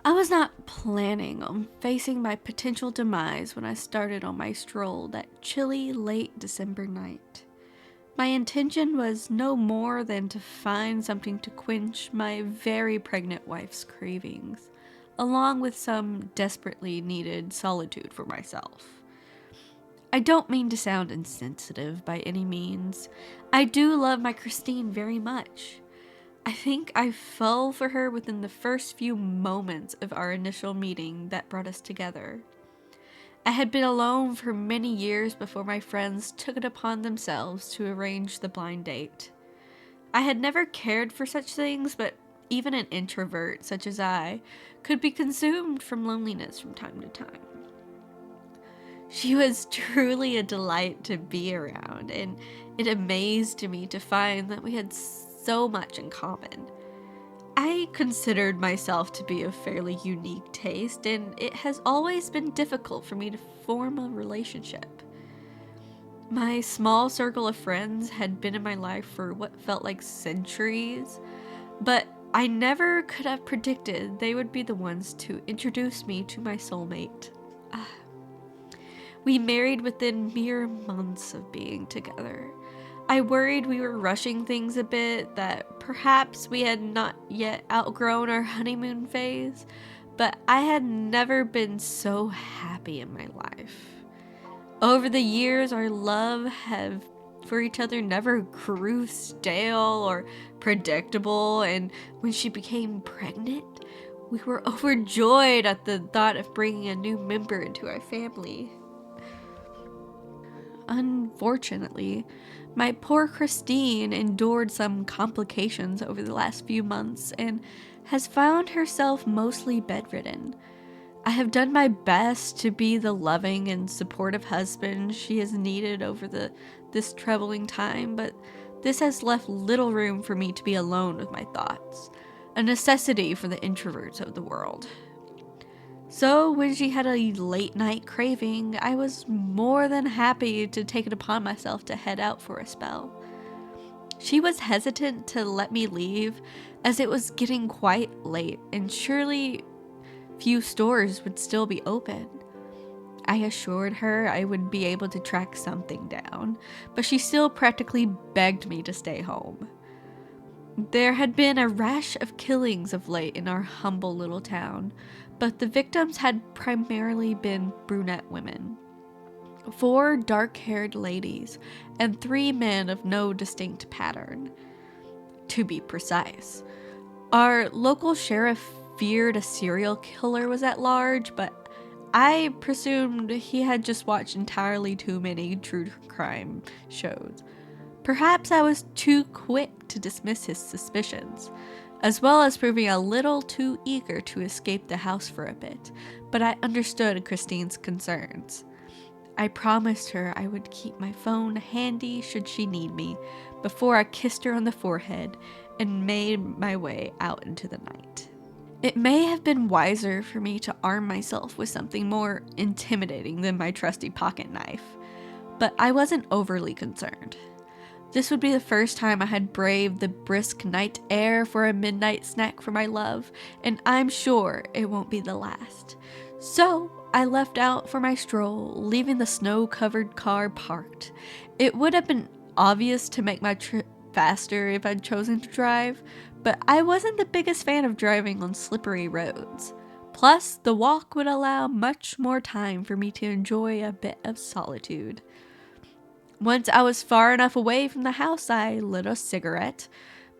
I was not planning on facing my potential demise when I started on my stroll that chilly late December night. My intention was no more than to find something to quench my very pregnant wife's cravings, along with some desperately needed solitude for myself. I don't mean to sound insensitive by any means. I do love my Christine very much. I think I fell for her within the first few moments of our initial meeting that brought us together. I had been alone for many years before my friends took it upon themselves to arrange the blind date. I had never cared for such things, but even an introvert such as I could be consumed from loneliness from time to time. She was truly a delight to be around, and it amazed me to find that we had so much in common. I considered myself to be of fairly unique taste, and it has always been difficult for me to form a relationship. My small circle of friends had been in my life for what felt like centuries, but I never could have predicted they would be the ones to introduce me to my soulmate. We married within mere months of being together. I worried we were rushing things a bit, that perhaps we had not yet outgrown our honeymoon phase, but I had never been so happy in my life. Over the years, our love have for each other never grew stale or predictable, and when she became pregnant, we were overjoyed at the thought of bringing a new member into our family. Unfortunately, my poor Christine endured some complications over the last few months and has found herself mostly bedridden. I have done my best to be the loving and supportive husband she has needed over this troubling time, but this has left little room for me to be alone with my thoughts, a necessity for the introverts of the world. So, when she had a late night craving, I was more than happy to take it upon myself to head out for a spell. She was hesitant to let me leave, as it was getting quite late and surely few stores would still be open. I assured her I would be able to track something down, but she still practically begged me to stay home. There had been a rash of killings of late in our humble little town, but the victims had primarily been brunette women. 4 dark-haired ladies, and 3 men of no distinct pattern, to be precise. Our local sheriff feared a serial killer was at large, but I presumed he had just watched entirely too many true crime shows. Perhaps I was too quick to dismiss his suspicions, as well as proving a little too eager to escape the house for a bit, but I understood Christine's concerns. I promised her I would keep my phone handy should she need me, before I kissed her on the forehead and made my way out into the night. It may have been wiser for me to arm myself with something more intimidating than my trusty pocket knife, but I wasn't overly concerned. This would be the first time I had braved the brisk night air for a midnight snack for my love, and I'm sure it won't be the last. So, I left out for my stroll, leaving the snow-covered car parked. It would have been obvious to make my trip faster if I'd chosen to drive, but I wasn't the biggest fan of driving on slippery roads. Plus, the walk would allow much more time for me to enjoy a bit of solitude. Once I was far enough away from the house, I lit a cigarette.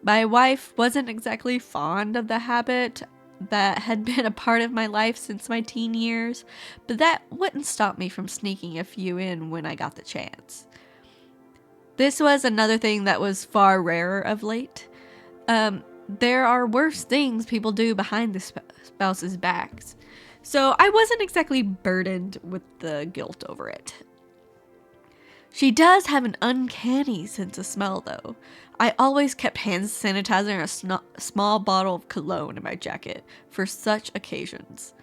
My wife wasn't exactly fond of the habit that had been a part of my life since my teen years, but that wouldn't stop me from sneaking a few in when I got the chance. This was another thing that was far rarer of late. There are worse things people do behind the spouse's backs, so I wasn't exactly burdened with the guilt over it. She does have an uncanny sense of smell, though. I always kept hand sanitizer and a small bottle of cologne in my jacket for such occasions.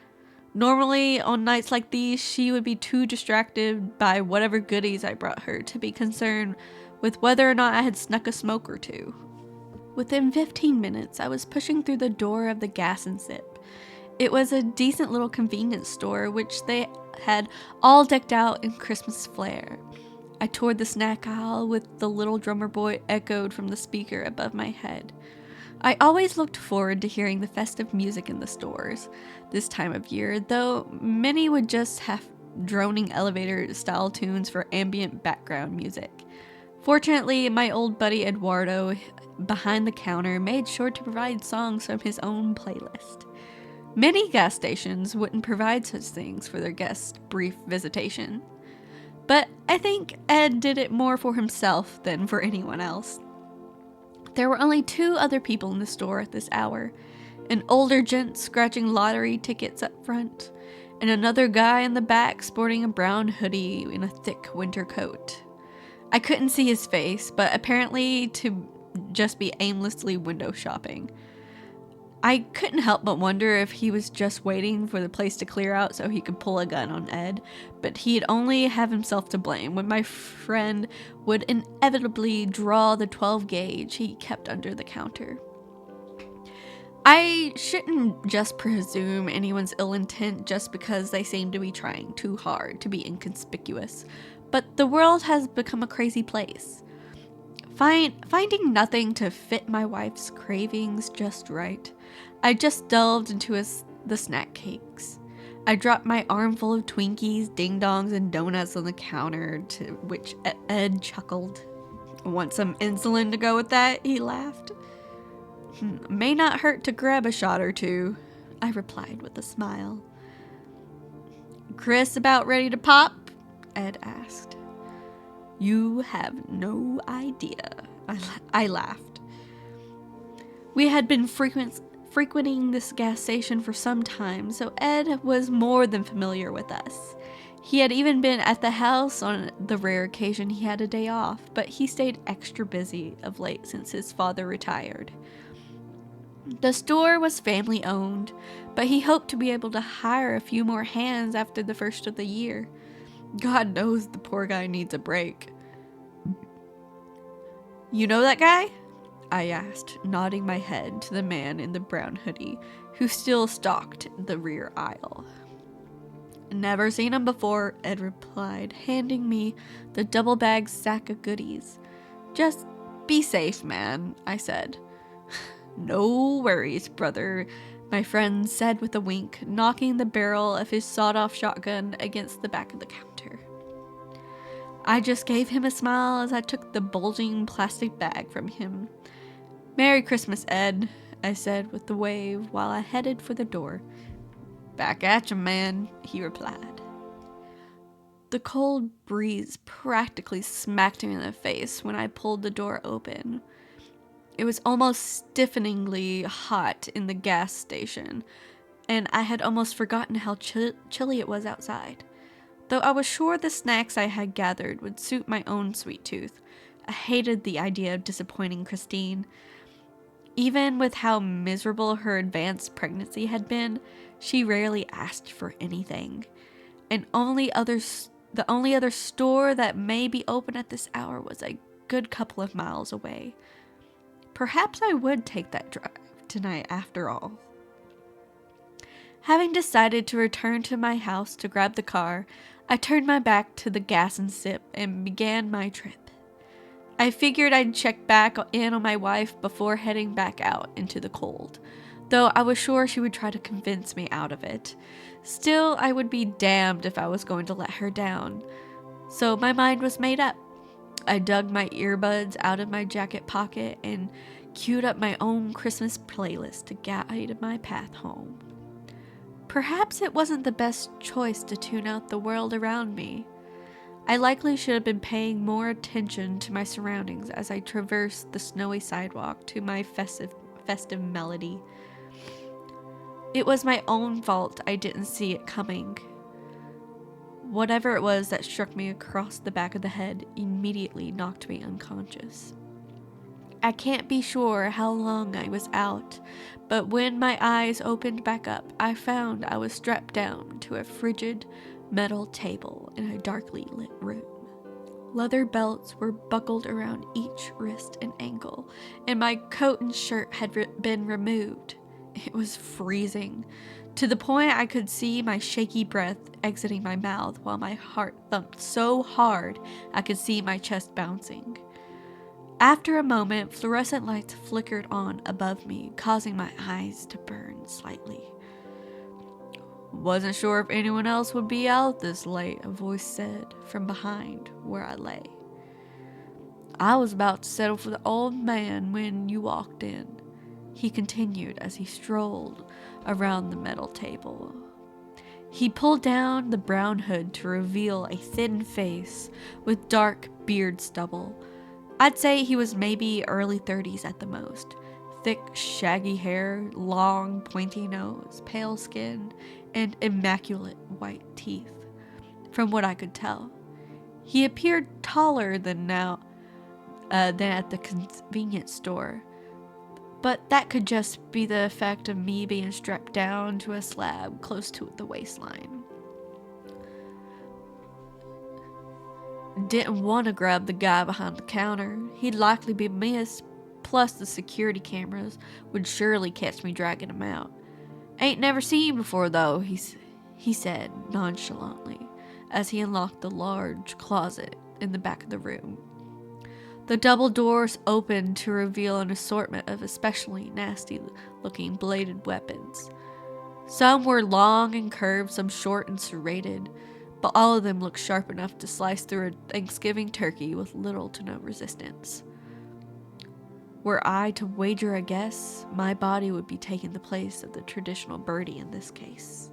Normally, on nights like these, she would be too distracted by whatever goodies I brought her to be concerned with whether or not I had snuck a smoke or two. Within 15 minutes, I was pushing through the door of the Gas and Sip, It was a decent little convenience store, which they had all decked out in Christmas flair. I toured the snack aisle with the little drummer boy echoed from the speaker above my head. I always looked forward to hearing the festive music in the stores this time of year, though many would just have droning elevator style tunes for ambient background music. Fortunately, my old buddy Eduardo behind the counter made sure to provide songs from his own playlist. Many gas stations wouldn't provide such things for their guests' brief visitation, but I think Ed did it more for himself than for anyone else. There were only 2 other people in the store at this hour, an older gent scratching lottery tickets up front, and another guy in the back sporting a brown hoodie in a thick winter coat. I couldn't see his face, but apparently to just be aimlessly window shopping. I couldn't help but wonder if he was just waiting for the place to clear out so he could pull a gun on Ed, but he'd only have himself to blame when my friend would inevitably draw the 12 gauge he kept under the counter. I shouldn't just presume anyone's ill intent just because they seem to be trying too hard to be inconspicuous, but the world has become a crazy place. Finding nothing to fit my wife's cravings just right, I just delved into the snack cakes. I dropped my armful of Twinkies, ding-dongs, and donuts on the counter, to which Ed chuckled. "Want some insulin to go with that?" he laughed. "May not hurt to grab a shot or 2, I replied with a smile. "Chris about ready to pop?" Ed asked. "You have no idea," I laughed. We had been frequenting this gas station for some time, so Ed was more than familiar with us. He had even been at the house on the rare occasion he had a day off, but he stayed extra busy of late since his father retired. The store was family owned, but he hoped to be able to hire a few more hands after the first of the year. God knows the poor guy needs a break. "You know that guy?" I asked, nodding my head to the man in the brown hoodie, who still stalked the rear aisle. "Never seen him before," Ed replied, handing me the double-bagged sack of goodies. "Just be safe, man," I said. "No worries, brother," my friend said with a wink, knocking the barrel of his sawed-off shotgun against the back of the counter. I just gave him a smile as I took the bulging plastic bag from him. "Merry Christmas, Ed," I said with a wave while I headed for the door. "Back at you, man," he replied. The cold breeze practically smacked me in the face when I pulled the door open. It was almost stiffeningly hot in the gas station, and I had almost forgotten how chilly it was outside. Though I was sure the snacks I had gathered would suit my own sweet tooth, I hated the idea of disappointing Christine. Even with how miserable her advanced pregnancy had been, she rarely asked for anything. And the only other store that may be open at this hour was a good couple of miles away. Perhaps I would take that drive tonight after all. Having decided to return to my house to grab the car, I turned my back to the gas and sip and began my trip. I figured I'd check back in on my wife before heading back out into the cold, though I was sure she would try to convince me out of it. Still, I would be damned if I was going to let her down. So my mind was made up. I dug my earbuds out of my jacket pocket and queued up my own Christmas playlist to guide my path home. Perhaps it wasn't the best choice to tune out the world around me. I likely should have been paying more attention to my surroundings as I traversed the snowy sidewalk to my festive melody. It was my own fault I didn't see it coming. Whatever it was that struck me across the back of the head immediately knocked me unconscious. I can't be sure how long I was out, but when my eyes opened back up, I found I was strapped down to a frigid metal table in a darkly lit room. Leather belts were buckled around each wrist and ankle, and my coat and shirt had been removed. It was freezing, to the point I could see my shaky breath exiting my mouth while my heart thumped so hard I could see my chest bouncing. After a moment, fluorescent lights flickered on above me, causing my eyes to burn slightly. "Wasn't sure if anyone else would be out this late," a voice said from behind where I lay. "I was about to settle for the old man when you walked in," he continued as he strolled around the metal table. He pulled down the brown hood to reveal a thin face with dark beard stubble. I'd say he was maybe early 30s at the most. Thick, shaggy hair, long, pointy nose, pale skin, and immaculate white teeth, from what I could tell. He appeared taller than at the convenience store, but that could just be the effect of me being strapped down to a slab close to the waistline. Didn't want to grab the guy behind the counter. He'd likely be missed, plus the security cameras would surely catch me dragging him out. "Ain't never seen you before, though," he said nonchalantly as he unlocked the large closet in the back of the room. The double doors opened to reveal an assortment of especially nasty-looking bladed weapons. Some were long and curved, some short and serrated, but all of them looked sharp enough to slice through a Thanksgiving turkey with little to no resistance. Were I to wager a guess, my body would be taking the place of the traditional birdie in this case.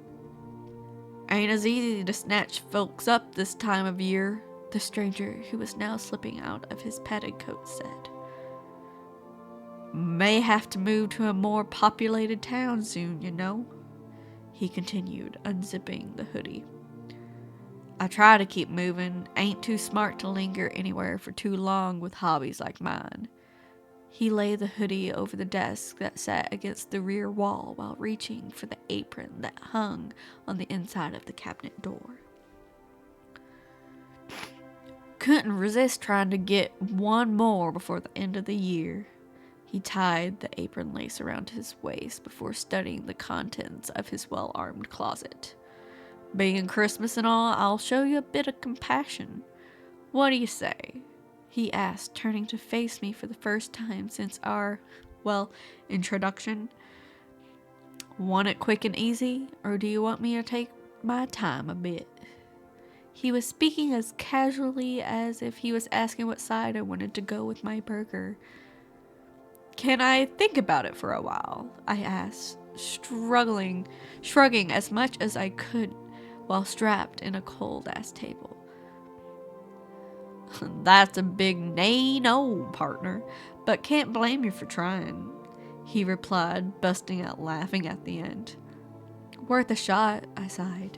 "Ain't as easy to snatch folks up this time of year," the stranger, who was now slipping out of his padded coat, said. "May have to move to a more populated town soon, you know," he continued, unzipping the hoodie. "I try to keep moving. Ain't too smart to linger anywhere for too long with hobbies like mine." He laid the hoodie over the desk that sat against the rear wall while reaching for the apron that hung on the inside of the cabinet door. "Couldn't resist trying to get one more before the end of the year." He tied the apron lace around his waist before studying the contents of his well-armed closet. "Being Christmas and all, I'll show you a bit of compassion. What do you say?" he asked, turning to face me for the first time since our, introduction. "Want it quick and easy, or do you want me to take my time a bit?" He was speaking as casually as if he was asking what side I wanted to go with my burger. "Can I think about it for a while?" I asked, shrugging as much as I could while strapped in a cold-ass table. "That's a big no, partner, but can't blame you for trying," he replied, busting out laughing at the end. "Worth a shot," I sighed.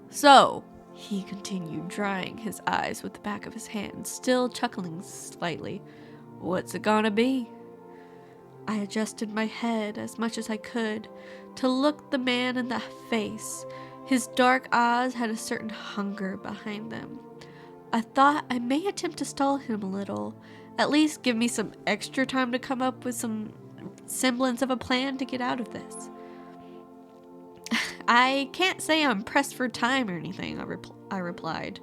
"So," he continued, drying his eyes with the back of his hand, still chuckling slightly, "what's it gonna be?" I adjusted my head as much as I could to look the man in the face. His dark eyes had a certain hunger behind them. I thought I may attempt to stall him a little, at least give me some extra time to come up with some semblance of a plan to get out of this. "I can't say I'm pressed for time or anything," I replied.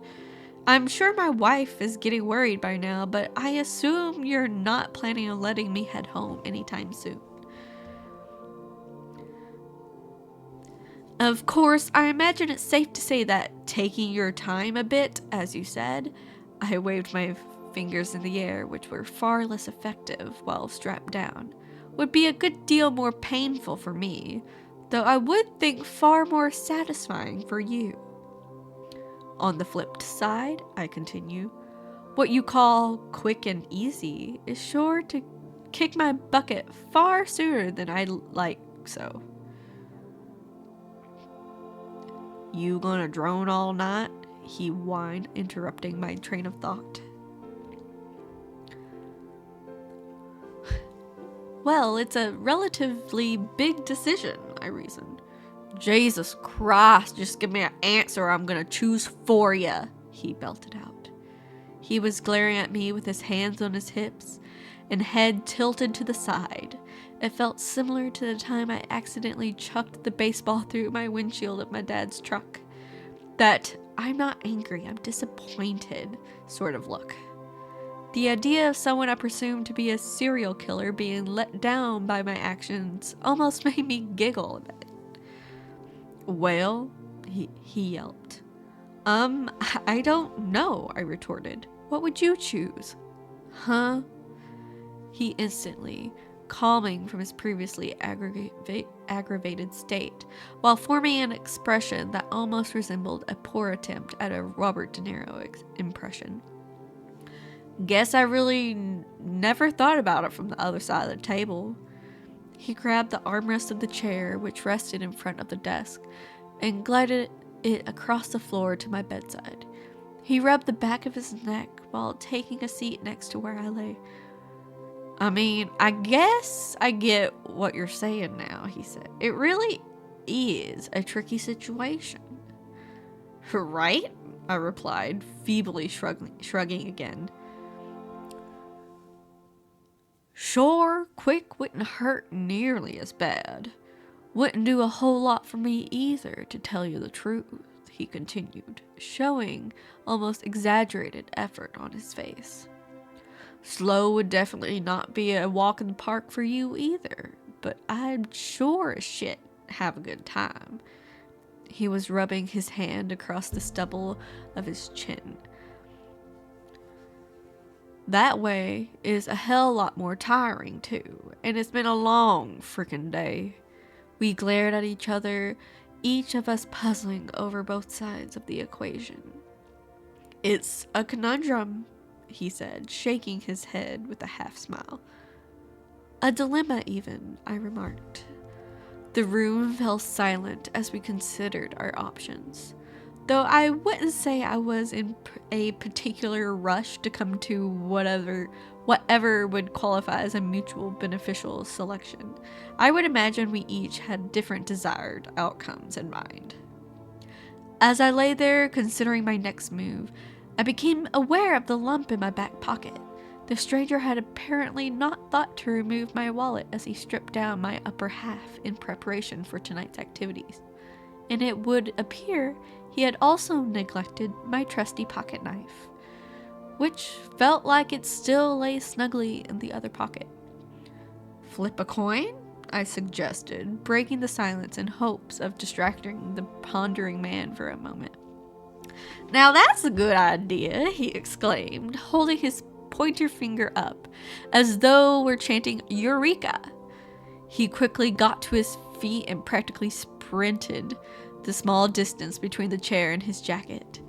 "I'm sure my wife is getting worried by now, but I assume you're not planning on letting me head home anytime soon." "Of course, I imagine it's safe to say that taking your time a bit, as you said," I waved my fingers in the air, which were far less effective while strapped down, "would be a good deal more painful for me, though I would think far more satisfying for you. On the flip side," I continue, "what you call quick and easy is sure to kick my bucket far sooner than I'd like so." "You gonna drone all night?" he whined, interrupting my train of thought. "Well, it's a relatively big decision," I reasoned. "Jesus Christ, just give me an answer or I'm gonna choose for ya," he belted out. He was glaring at me with his hands on his hips and head tilted to the side. It felt similar to the time I accidentally chucked the baseball through my windshield of my dad's truck. That I'm not angry, I'm disappointed sort of look. The idea of someone I presumed to be a serial killer being let down by my actions almost made me giggle a bit. Well, he yelped. I don't know, I retorted. What would you choose? Huh? He instantly, calming from his previously aggravated state, while forming an expression that almost resembled a poor attempt at a Robert De Niro impression. Guess I really never thought about it from the other side of the table. He grabbed the armrest of the chair, which rested in front of the desk, and glided it across the floor to my bedside. He rubbed the back of his neck while taking a seat next to where I lay. I mean, I guess I get what you're saying now, he said. It really is a tricky situation. Right? I replied, feebly shrugging again. Sure, quick wouldn't hurt nearly as bad. Wouldn't do a whole lot for me either, to tell you the truth, he continued, showing almost exaggerated effort on his face. Slow would definitely not be a walk in the park for you either, but I'd sure as shit have a good time. He was rubbing his hand across the stubble of his chin. That way is a hell lot more tiring too, and it's been a long frickin' day. We glared at each other, each of us puzzling over both sides of the equation. It's a conundrum, he said, shaking his head with a half smile. A dilemma even, I remarked. The room fell silent as we considered our options, though I wouldn't say I was in a particular rush to come to whatever would qualify as a mutual beneficial selection. I would imagine we each had different desired outcomes in mind. As I lay there considering my next move, I became aware of the lump in my back pocket. The stranger had apparently not thought to remove my wallet as he stripped down my upper half in preparation for tonight's activities, and it would appear he had also neglected my trusty pocket knife, which felt like it still lay snugly in the other pocket. Flip a coin? I suggested, breaking the silence in hopes of distracting the pondering man for a moment. Now that's a good idea, he exclaimed, holding his pointer finger up, as though we're chanting Eureka! He quickly got to his feet and practically sprinted the small distance between the chair and his jacket.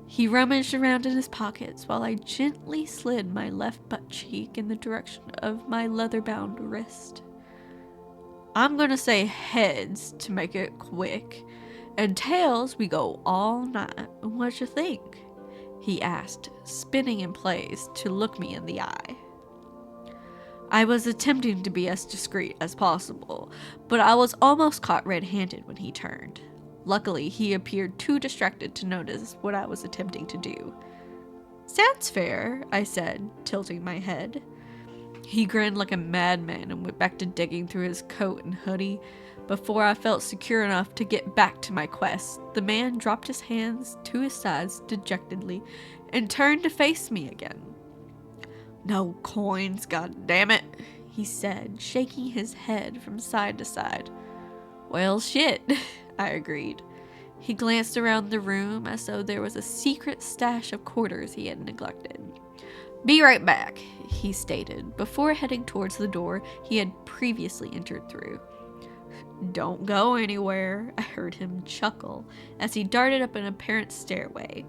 He rummaged around in his pockets while I gently slid my left butt cheek in the direction of my leather-bound wrist. I'm gonna say heads to make it quick, and tails we go all night. What you think? He asked, spinning in place to look me in the eye. I was attempting to be as discreet as possible, but I was almost caught red-handed when he turned. Luckily, he appeared too distracted to notice what I was attempting to do. Sounds fair, I said, tilting my head. He grinned like a madman and went back to digging through his coat and hoodie. Before I felt secure enough to get back to my quest, the man dropped his hands to his sides dejectedly and turned to face me again. No coins, goddammit, he said, shaking his head from side to side. Well, shit, I agreed. He glanced around the room as though there was a secret stash of quarters he had neglected. Be right back, he stated, before heading towards the door he had previously entered through. Don't go anywhere, I heard him chuckle as he darted up an apparent stairway.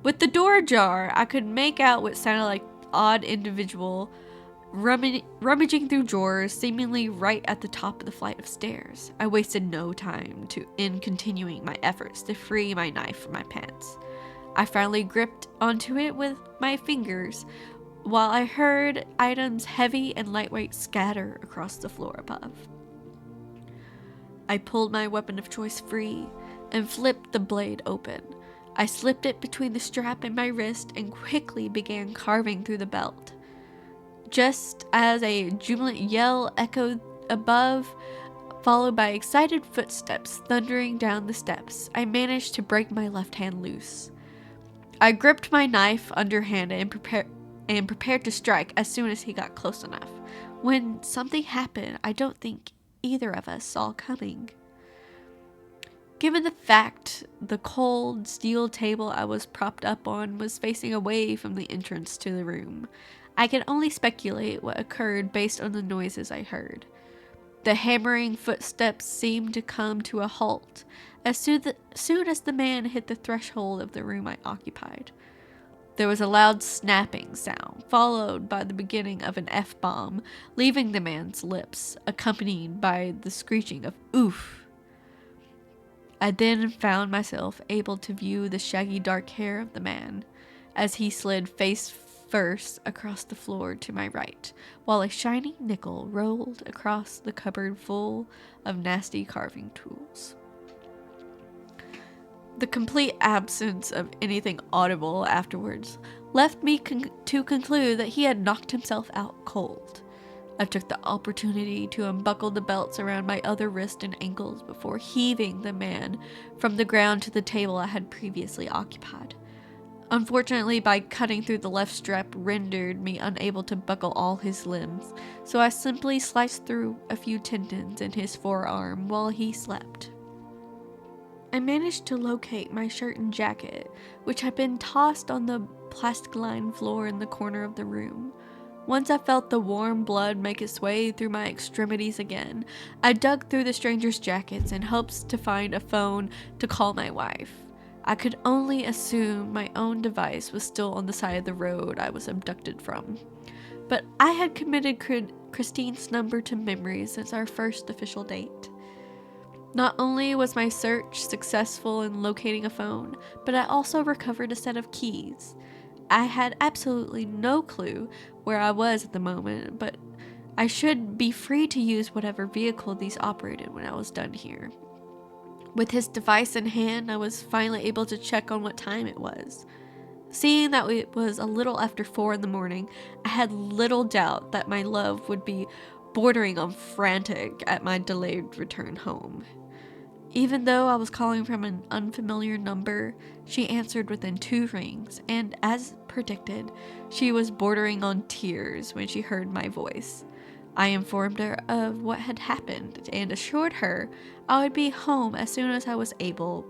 With the door ajar, I could make out what sounded like an odd individual rummaging through drawers, seemingly right at the top of the flight of stairs. I wasted no time in continuing my efforts to free my knife from my pants. I finally gripped onto it with my fingers while I heard items heavy and lightweight scatter across the floor above. I pulled my weapon of choice free and flipped the blade open. I slipped it between the strap and my wrist and quickly began carving through the belt. Just as a jubilant yell echoed above, followed by excited footsteps thundering down the steps, I managed to break my left hand loose. I gripped my knife underhanded and prepared to strike as soon as he got close enough, when something happened I don't think either of us saw coming. Given the fact the cold steel table I was propped up on was facing away from the entrance to the room, I can only speculate what occurred based on the noises I heard. The hammering footsteps seemed to come to a halt as soon as the man hit the threshold of the room I occupied. There was a loud snapping sound, followed by the beginning of an F-bomb, leaving the man's lips, accompanied by the screeching of oof. I then found myself able to view the shaggy dark hair of the man as he slid face first across the floor to my right, while a shining nickel rolled across the cupboard full of nasty carving tools. The complete absence of anything audible afterwards left me to conclude that he had knocked himself out cold. I took the opportunity to unbuckle the belts around my other wrist and ankles before heaving the man from the ground to the table I had previously occupied. Unfortunately, by cutting through the left strap rendered me unable to buckle all his limbs, so I simply sliced through a few tendons in his forearm while he slept. I managed to locate my shirt and jacket, which had been tossed on the plastic-lined floor in the corner of the room. Once I felt the warm blood make its way through my extremities again, I dug through the stranger's jackets in hopes to find a phone to call my wife. I could only assume my own device was still on the side of the road I was abducted from. But I had committed Christine's number to memory since our first official date. Not only was my search successful in locating a phone, but I also recovered a set of keys. I had absolutely no clue where I was at the moment, but I should be free to use whatever vehicle these operated when I was done here. With his device in hand, I was finally able to check on what time it was. Seeing that it was a little after 4 in the morning, I had little doubt that my love would be bordering on frantic at my delayed return home. Even though I was calling from an unfamiliar number, she answered within 2 rings, and as predicted, she was bordering on tears when she heard my voice. I informed her of what had happened and assured her I would be home as soon as I was able.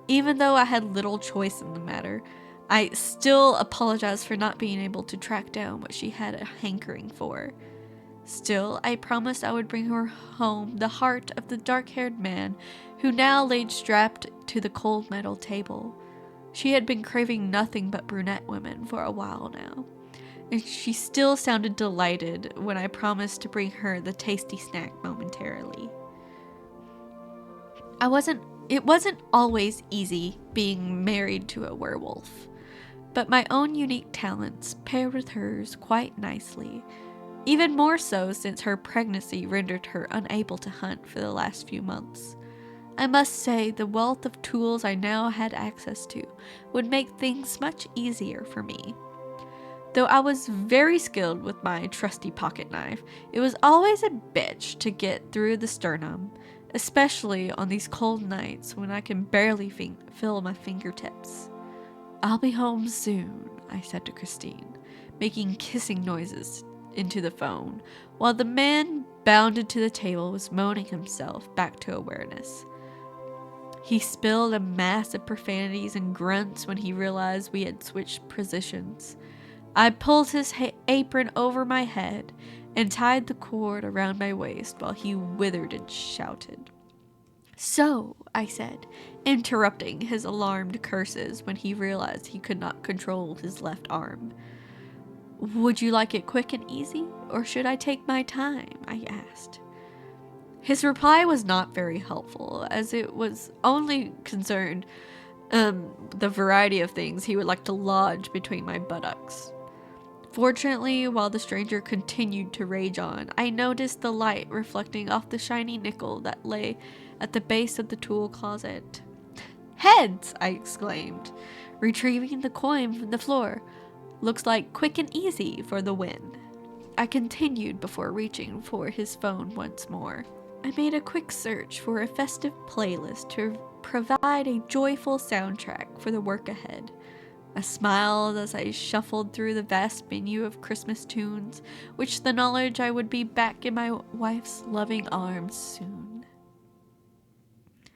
Even though I had little choice in the matter, I still apologized for not being able to track down what she had a hankering for. Still, I promised I would bring her home the heart of the dark-haired man who now laid strapped to the cold metal table. She had been craving nothing but brunette women for a while now, and she still sounded delighted when I promised to bring her the tasty snack momentarily. It wasn't always easy being married to a werewolf, but my own unique talents paired with hers quite nicely. Even more so since her pregnancy rendered her unable to hunt for the last few months. I must say the wealth of tools I now had access to would make things much easier for me. Though I was very skilled with my trusty pocket knife, it was always a bitch to get through the sternum, especially on these cold nights when I can barely feel my fingertips. "I'll be home soon," I said to Christine, making kissing noises into the phone, while the man bounded to the table was moaning himself back to awareness. He spilled a mass of profanities and grunts when he realized we had switched positions. I pulled his apron over my head and tied the cord around my waist while he withered and shouted. "So," I said, interrupting his alarmed curses when he realized he could not control his left arm. "Would you like it quick and easy, or should I take my time?" I asked. His reply was not very helpful, as it was only concerned the variety of things he would like to lodge between my buttocks. Fortunately, while the stranger continued to rage on, I noticed the light reflecting off the shiny nickel that lay at the base of the tool closet. Heads! I exclaimed, retrieving the coin from the floor. Looks like quick and easy for the win. I continued before reaching for his phone once more. I made a quick search for a festive playlist to provide a joyful soundtrack for the work ahead. I smiled as I shuffled through the vast menu of Christmas tunes, with the knowledge I would be back in my wife's loving arms soon.